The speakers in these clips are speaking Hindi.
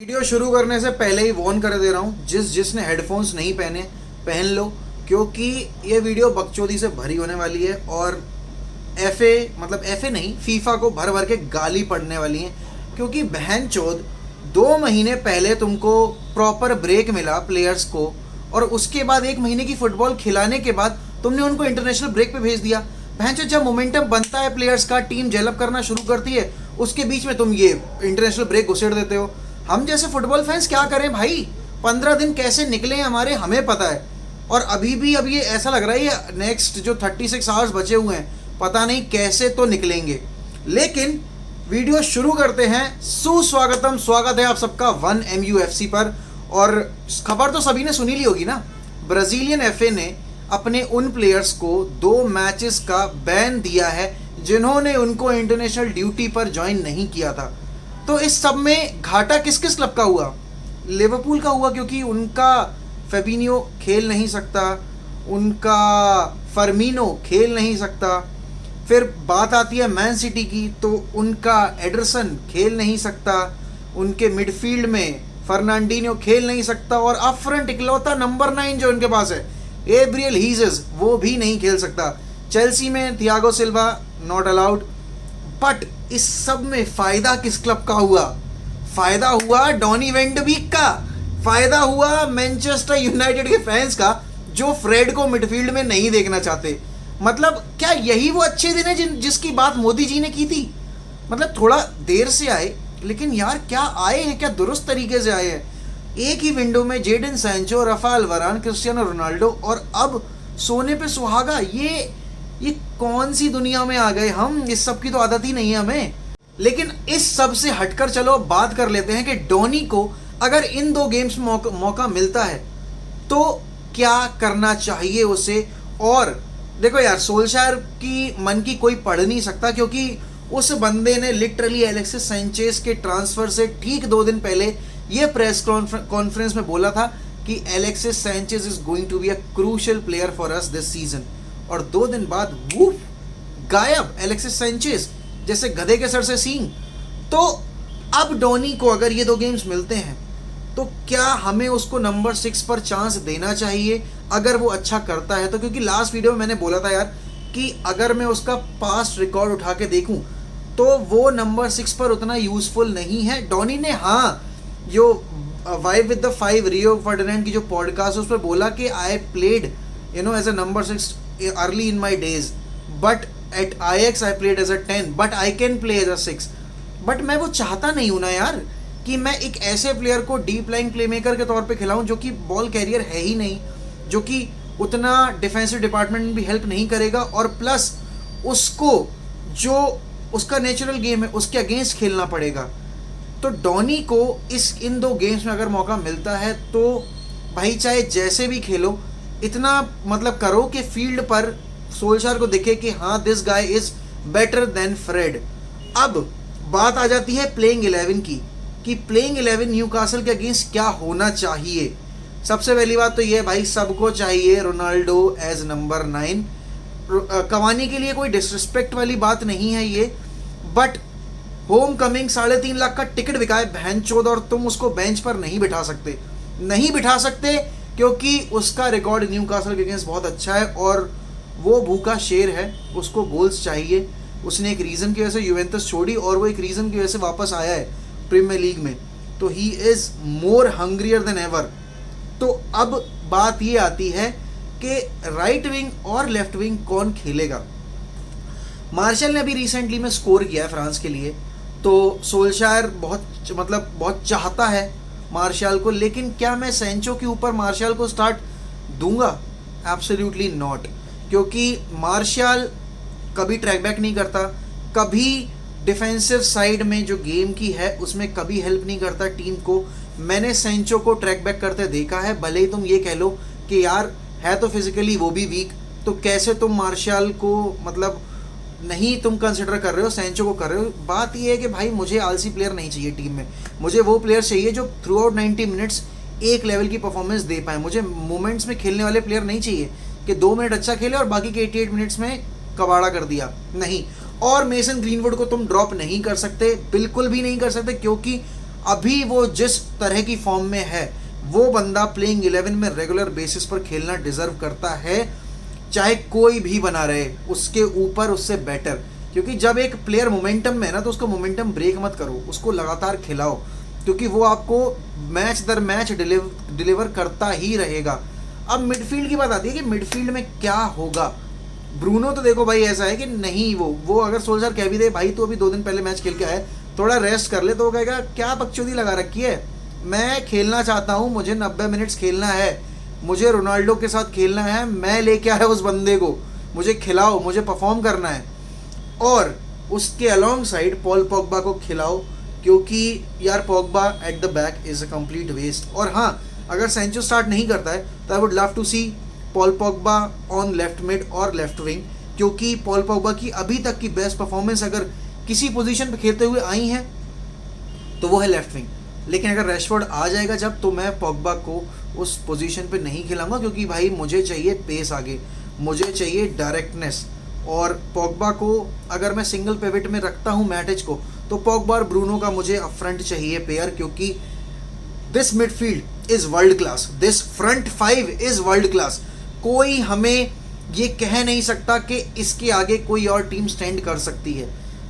वीडियो शुरू करने से पहले ही वार्न कर दे रहा हूँ, जिसने हेडफोन्स नहीं पहने पहन लो, क्योंकि ये वीडियो बकचोदी से भरी होने वाली है और एफए नहीं, फीफा को भर भर के गाली पड़ने वाली है। क्योंकि बहन चोद 2 महीने पहले तुमको प्रॉपर ब्रेक मिला प्लेयर्स को, और उसके बाद 1 महीने की फुटबॉल खिलाने के बाद तुमने उनको इंटरनेशनल ब्रेक पे भेज दिया। बहन चोद, जब मोमेंटम बनता है प्लेयर्स का, टीम डेवलप करना शुरू करती है, उसके बीच में तुम ये इंटरनेशनल ब्रेक घुसेड़ देते हो। हम जैसे फुटबॉल फैंस क्या करें भाई? 15 दिन कैसे निकले हमारे, हमें पता है। और अभी भी अब ये ऐसा लग रहा है ये नेक्स्ट जो 36 आवर्स बचे हुए हैं, पता नहीं कैसे तो निकलेंगे। लेकिन वीडियो शुरू करते हैं। सुस्वागतम, स्वागत है आप सबका 1MUFC पर। और खबर तो सभी ने सुनी ली होगी ना, ब्राजीलियन एफए ने अपने उन प्लेयर्स को 2 मैचेस का बैन दिया है जिन्होंने उनको इंटरनेशनल ड्यूटी पर ज्वाइन नहीं किया था। तो इस सब में घाटा किस किस क्लब का हुआ? लिवरपूल का हुआ, क्योंकि उनका फेबिनियो खेल नहीं सकता, उनका फर्मिनो खेल नहीं सकता। फिर बात आती है मैन सिटी की, तो उनका एडरसन खेल नहीं सकता, उनके मिडफील्ड में फर्नांडिनो खेल नहीं सकता, और अप फ्रंट इकलौता नंबर 9 जो उनके पास है, एब्रियल हीजेस, वो भी नहीं खेल सकता। चेल्सी में Thiago Silva not allowed. But इस सब में फायदा किस क्लब का हुआ? फायदा हुआ डॉनी वैन डे बीक का, फायदा हुआ मैनचेस्टर यूनाइटेड के फैंस का, जो फ्रेड को मिडफील्ड में नहीं देखना चाहते। मतलब क्या यही वो अच्छे दिन है जिसकी बात मोदी जी ने की थी? मतलब थोड़ा देर से आए, लेकिन यार क्या आए हैं, क्या दुरुस्त तरीके से आए हैं। एक ही विंडो में जेडन सैंचो, राफेल वरान, क्रिस्टियानो रोनाल्डो, और अब सोने पे सुहागा। ये कौन सी दुनिया में आ गए हम? इस सब की तो आदत ही नहीं है हमें। लेकिन इस सब से हटकर चलो बात कर लेते हैं कि डोनी को अगर इन 2 गेम्स में मौका मिलता है तो क्या करना चाहिए उसे। और देखो यार, सोल्शायर की मन की कोई पढ़ नहीं सकता, क्योंकि उस बंदे ने लिटरली एलेक्सिस सैंचेज के ट्रांसफर से ठीक 2 दिन पहले ये प्रेस कॉन्फ्रेंस में बोला था कि Alexis Sanchez is going to be a crucial player for us this season. और 2 दिन बाद वूफ, गायब एलेक्सिस सैंचेज, जैसे गधे के सर से सींग। तो अब डोनी को अगर ये 2 गेम्स मिलते हैं तो क्या हमें उसको नंबर 6 पर चांस देना चाहिए अगर वो अच्छा करता है तो? क्योंकि लास्ट वीडियो में मैंने बोला था यार कि अगर मैं उसका पास्ट रिकॉर्ड उठा के देखूं तो वो नंबर 6 पर उतना यूजफुल नहीं है। डोनी ने हाँ, जो vibe with the 5 Rio Ferdinand की जो पॉडकास्ट है उस पर बोला कि I played as a number 6 early in my days, but at Ajax I played as a 10, but I can play as a 6. But मैं वो चाहता नहीं हूँ ना यार कि मैं एक ऐसे प्लेयर को डीप लाइन प्लेमेकर के तौर पे खिलाऊं जो कि बॉल कैरियर है ही नहीं, जो कि उतना डिफेंसिव डिपार्टमेंट में भी हेल्प नहीं करेगा, और प्लस उसको जो उसका नेचुरल गेम है उसके अगेंस्ट खेलना पड़ेगा। तो डोनी को इन 2 गेम्स में अगर मौका मिलता है तो भाई चाहे जैसे भी खेलो, इतना मतलब करो कि फील्ड पर सोल्शायर को दिखे कि हाँ, this guy is better than Fred. अब बात आ जाती है प्लेइंग 11 की, कि प्लेइंग 11 न्यूकासल के अगेंस्ट क्या होना चाहिए। सबसे पहली बात तो ये भाई, सबको चाहिए रोनाल्डो एज नंबर 9। कवानी के लिए कोई डिसरिस्पेक्ट वाली बात नहीं है ये, बट होम कमिंग 3.5 लाख का टिकट बिका है बहन चोद, और तुम उसको बेंच पर नहीं बिठा सकते क्योंकि उसका रिकॉर्ड न्यूकासल के अगेंस्ट बहुत अच्छा है और वो भूखा शेर है, उसको गोल्स चाहिए। उसने एक रीज़न की वजह से यूवेंटस छोड़ी और वो एक रीज़न की वजह से वापस आया है प्रीमियर लीग में, तो he is more हंग्रियर then ever. तो अब बात ये आती है कि राइट विंग और लेफ्ट विंग कौन खेलेगा। मार्शल ने अभी रिसेंटली में स्कोर किया है फ्रांस के लिए, तो सोल्शायर बहुत चाहता है मार्शल को, लेकिन क्या मैं सेंचो के ऊपर मार्शल को स्टार्ट दूंगा? एब्सोल्युटली नॉट, क्योंकि मार्शल कभी ट्रैक बैक नहीं करता, कभी डिफेंसिव साइड में जो गेम की है उसमें कभी हेल्प नहीं करता टीम को। मैंने सेंचो को ट्रैक बैक करते देखा है, भले ही तुम ये कह लो कि यार है तो फिजिकली वो भी वीक, तो कैसे तुम मार्शल को मतलब नहीं तुम कंसिडर कर रहे हो, सेंचो को कर रहे हो। बात ये है कि भाई मुझे आलसी प्लेयर नहीं चाहिए टीम में, मुझे वो प्लेयर चाहिए जो थ्रू आउट 90 मिनट्स एक लेवल की परफॉर्मेंस दे पाए। मुझे मोमेंट्स में खेलने वाले प्लेयर नहीं चाहिए कि 2 मिनट अच्छा खेले और बाकी के 88 मिनट्स में कबाड़ा कर दिया, नहीं। और मेसन ग्रीनवुड को तुम ड्रॉप नहीं कर सकते, बिल्कुल भी नहीं कर सकते, क्योंकि अभी वो जिस तरह की फॉर्म में है, वो बंदा प्लेइंग 11 में रेगुलर बेसिस पर खेलना डिजर्व करता है, चाहे कोई भी बना रहे, उसके ऊपर उससे बेटर। क्योंकि जब एक प्लेयर मोमेंटम में है ना, तो उसको मोमेंटम ब्रेक मत करो, उसको लगातार खिलाओ, क्योंकि वो आपको मैच दर मैच डिलीवर करता ही रहेगा। अब मिडफील्ड की बात आती है कि मिडफील्ड में क्या होगा। ब्रूनो तो देखो भाई ऐसा है कि नहीं, वो अगर सोल्जर कह भी दे भाई तो अभी 2 दिन पहले मैच खेल के आए, थोड़ा रेस्ट कर ले, तो वो कहेगा क्या बकचोदी लगा रखी है, मैं खेलना चाहता हूँ, मुझे 90 मिनट्स खेलना है, मुझे रोनाल्डो के साथ खेलना है, मैं लेके आया उस बंदे को, मुझे खिलाओ, मुझे परफॉर्म करना है। और उसके अलॉन्ग साइड पॉल पॉगबा को खिलाओ, क्योंकि यार Pogba at the back is a complete waste. और हाँ, अगर सेंचो स्टार्ट नहीं करता है तो I would love to see Paul Pogba on left mid और लेफ्ट विंग, क्योंकि पॉल पॉगबा की अभी तक की बेस्ट परफॉर्मेंस अगर किसी पोजीशन पे खेलते हुए आई है तो वो है लेफ्ट विंग। लेकिन अगर रैशफोर्ड आ जाएगा जब, तो मैं पॉगबा को उस पोजीशन पे नहीं खिलाऊंगा, क्योंकि भाई मुझे चाहिए पेस आगे, मुझे चाहिए डायरेक्टनेस। और पॉगबा को अगर मैं सिंगल पिवट में रखता हूँ मैटिच को, तो पॉगबा और ब्रूनो का मुझे अपफ्रंट चाहिए पेयर, क्योंकि this midfield is world class, this front 5 is world class. कोई हमें ये कह नहीं सकता कि इसके आगे कोई और टीम स्टैंड कर सकती है।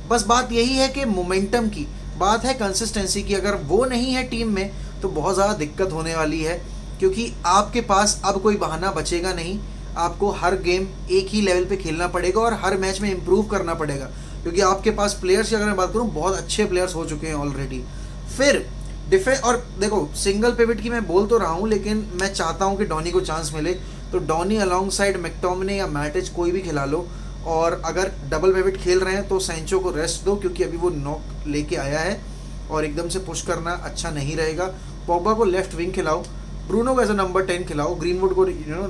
बस बात यही है कि मोमेंटम की बात है, कंसिस्टेंसी की, अगर वो नहीं है टीम में तो बहुत ज़्यादा दिक्कत होने वाली है, क्योंकि आपके पास अब कोई बहाना बचेगा नहीं, आपको हर गेम एक ही लेवल पे खेलना पड़ेगा और हर मैच में इम्प्रूव करना पड़ेगा, क्योंकि आपके पास प्लेयर्स की अगर मैं बात करूँ बहुत अच्छे प्लेयर्स हो चुके हैं ऑलरेडी। फिर डिफेंस, और देखो सिंगल पिवट की मैं बोल तो रहा हूँ, लेकिन मैं चाहता हूँ कि डॉनी को चांस मिले, तो डॉनी अलॉन्ग साइड मैकटोमिने या मैटिच कोई भी खिला लो। और अगर डबल पिवट खेल रहे हैं तो सेंचो को रेस्ट दो, क्योंकि अभी वो नॉक लेके आया है और एकदम से पुश करना अच्छा नहीं रहेगा। पॉगबा को लेफ्ट विंग खिलाओ, ब्रूनो को एज अ नंबर 10 खिलाओ, ग्रीनवुड को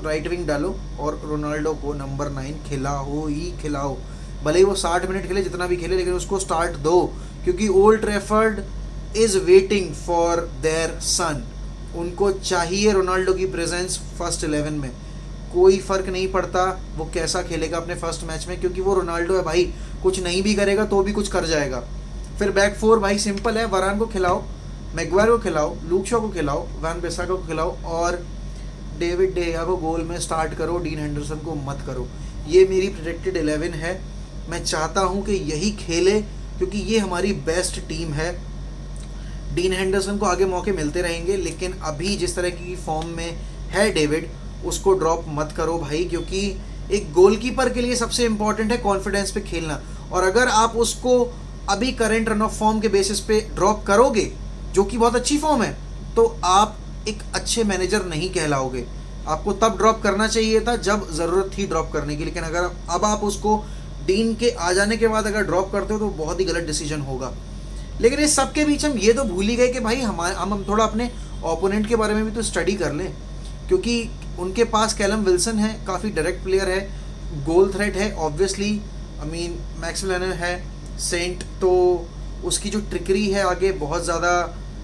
राइट विंग डालो, और रोनाल्डो को नंबर 9 खिलाओ ही खिलाओ। भले ही वो 60 मिनट खेले, जितना भी खेले, लेकिन उसको स्टार्ट दो, क्योंकि old Trafford is waiting for their son. उनको चाहिए रोनाल्डो की प्रेजेंस फर्स्ट 11 में। कोई फ़र्क नहीं पड़ता वो कैसा खेलेगा अपने फर्स्ट मैच में, क्योंकि वो रोनाल्डो है भाई, कुछ नहीं भी करेगा तो भी कुछ कर जाएगा। फिर बैक 4 भाई सिंपल है, वरान को खिलाओ, मैगवायर को खिलाओ, लूक शॉ को खिलाओ, वैन बिसाका को खिलाओ, और डेविड डे गीया को गोल में स्टार्ट करो, डीन हेंडरसन को मत करो। ये मेरी प्रेडिक्टेड 11 है। मैं चाहता हूँ कि यही खेले, क्योंकि ये हमारी बेस्ट टीम है। डीन हेंडरसन को आगे मौके मिलते रहेंगे, लेकिन अभी जिस तरह की फॉर्म में है डेविड, उसको ड्रॉप मत करो भाई, क्योंकि एक गोलकीपर के लिए सबसे इंपॉर्टेंट है कॉन्फिडेंस पे खेलना। और अगर आप उसको अभी करंट रन ऑफ फॉर्म के बेसिस पे ड्रॉप करोगे, जो कि बहुत अच्छी फॉर्म है, तो आप एक अच्छे मैनेजर नहीं कहलाओगे। आपको तब ड्रॉप करना चाहिए था जब ज़रूरत थी ड्रॉप करने की, लेकिन अगर अब आप उसको डीन के आ जाने के बाद अगर ड्रॉप करते हो तो बहुत ही गलत डिसीजन होगा। लेकिन इस सब के बीच हम ये तो भूल ही गए कि भाई हम थोड़ा अपने ओपोनेंट के बारे में भी तो स्टडी कर लें, क्योंकि उनके पास कैलम विल्सन है, काफ़ी डायरेक्ट प्लेयर है, गोल थ्रेट है ऑब्वियसली, आई मीन मैक्सवेल है, सेंट, तो उसकी जो ट्रिकरी है आगे बहुत ज़्यादा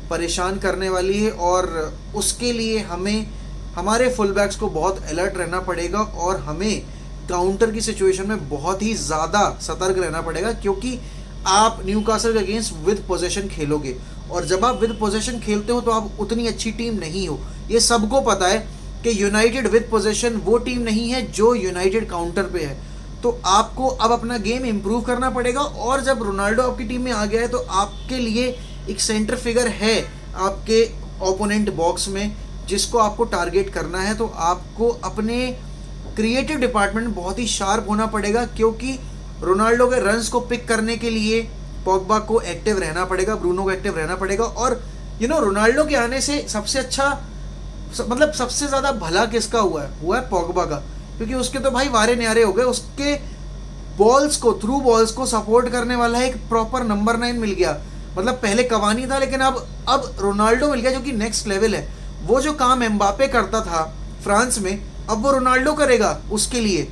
परेशान करने वाली है, और उसके लिए हमें हमारे फुल बैक्स को बहुत अलर्ट रहना पड़ेगा, और हमें काउंटर की सिचुएशन में बहुत ही ज़्यादा सतर्क रहना पड़ेगा, क्योंकि आप न्यूकासल के अगेंस्ट विद पोजेशन खेलोगे, और जब आप विद पोजेशन खेलते हो तो आप उतनी अच्छी टीम नहीं हो। ये सबको पता है कि यूनाइटेड विद पोजेशन वो टीम नहीं है जो यूनाइटेड काउंटर पे है। तो आपको अब अपना गेम इंप्रूव करना पड़ेगा, और जब रोनाल्डो आपकी टीम में आ गया है तो आपके लिए एक सेंटर फिगर है आपके ओपोनेंट बॉक्स में, जिसको आपको टारगेट करना है। तो आपको अपने क्रिएटिव डिपार्टमेंट बहुत ही शार्प होना पड़ेगा, क्योंकि रोनाल्डो के रन्स को पिक करने के लिए पॉगबा को एक्टिव रहना पड़ेगा, ब्रूनो को एक्टिव रहना पड़ेगा। और रोनाल्डो के आने से सबसे अच्छा, मतलब सबसे ज़्यादा भला किसका हुआ है पॉगबा का, क्योंकि उसके तो भाई वारे न्यारे हो गए, उसके बॉल्स को, थ्रू बॉल्स को सपोर्ट करने वाला एक प्रॉपर नंबर 9 मिल गया। मतलब पहले कवानी था, लेकिन अब रोनाल्डो मिल गया, जो कि नेक्स्ट लेवल है। वो जो काम एम्बापे करता था फ्रांस में, अब वो रोनाल्डो करेगा उसके लिए।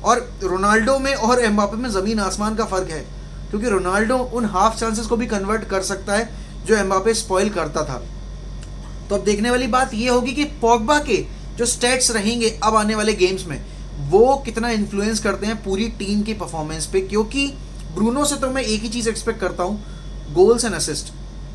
और रोनाल्डो में और एम्बापे में ज़मीन आसमान का फ़र्क है, क्योंकि रोनाल्डो उन हाफ चांसेस को भी कन्वर्ट कर सकता है जो एम्बापे स्पॉइल करता था। तो अब देखने वाली बात ये होगी कि पॉगबा के जो स्टैट्स रहेंगे अब आने वाले गेम्स में, वो कितना इन्फ्लुएंस करते हैं पूरी टीम की परफॉर्मेंस पे। क्योंकि ब्रूनो से तो मैं एक ही चीज़ एक्सपेक्ट करता हूँ, गोल्स एंड असिस्ट।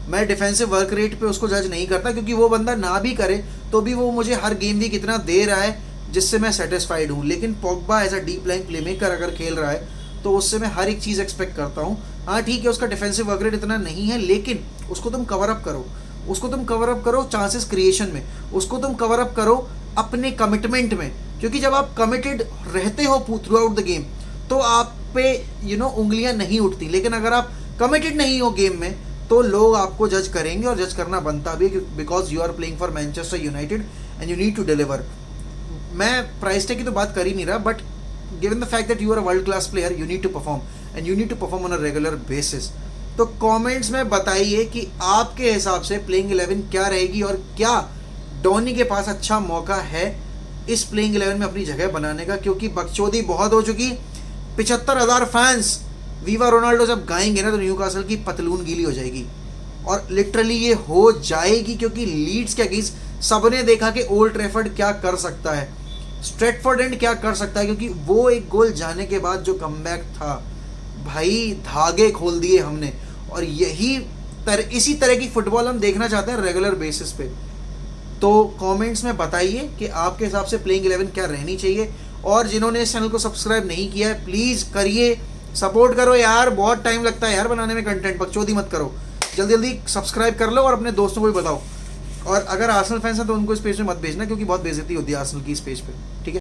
मैं डिफेंसिव वर्क रेट पे उसको जज नहीं करता, क्योंकि वो बंदा ना भी करे तो भी वो मुझे हर गेम वीक इतना दे रहा है जिससे मैं सेटिस्फाइड हूँ। लेकिन Pogba as a deep line playmaker अगर खेल रहा है तो उससे मैं हर एक चीज़ एक्सपेक्ट करता हूँ। हाँ ठीक है, उसका डिफेंसिव वर्क रेट इतना नहीं है, लेकिन उसको तुम कवर अप करो, उसको तुम कवर अप करो चांसेस क्रिएशन में, उसको तुम कवर अप करो अपने कमिटमेंट में, क्योंकि जब आप कमिटेड रहते हो थ्रू आउट द गेम तो आप पे उंगलियां नहीं उठती। लेकिन अगर आप कमिटेड नहीं हो गेम में तो लोग आपको जज करेंगे, और जज करना बनता भी, because you are playing for Manchester United and you need to deliver. मैं प्राइस टैग की तो बात कर ही नहीं रहा, but given the fact that you are a world class player, you need to perform and you need to perform on a regular basis. तो कमेंट्स में बताइए कि आपके हिसाब से प्लेइंग 11 क्या रहेगी, और क्या डोनी के पास अच्छा मौका है इस प्लेइंग 11 में अपनी जगह बनाने का, क्योंकि बकचोदी बहुत हो चुकी। 75,000 फैंस वीवा रोनाल्डो जब गाएंगे ना तो न्यूकासल की पतलून गीली हो जाएगी, और लिटरली ये हो जाएगी, क्योंकि लीड्स के अगेंस्ट सबने देखा कि ओल्ड ट्रैफर्ड क्या कर सकता है, स्ट्रेटफोर्ड एंड क्या कर सकता है, क्योंकि वो एक गोल जाने के बाद जो कमबैक था भाई, धागे खोल दिए हमने। और इसी तरह की फुटबॉल हम देखना चाहते हैं रेगुलर बेसिस पे। तो कमेंट्स में बताइए कि आपके हिसाब से प्लेइंग 11 क्या रहनी चाहिए, और जिन्होंने इस चैनल को सब्सक्राइब नहीं किया है प्लीज़ करिए, सपोर्ट करो यार, बहुत टाइम लगता है यार बनाने में कंटेंट, बकचोदी मत करो, जल्दी जल्दी सब्सक्राइब कर लो और अपने दोस्तों को भी बताओ। और अगर आर्सेनल फैंस हैं तो उनको इस पेज में मत भेजना, क्योंकि बहुत बेइज्जती होती है आर्सेनल की इस पेज पे, ठीक है।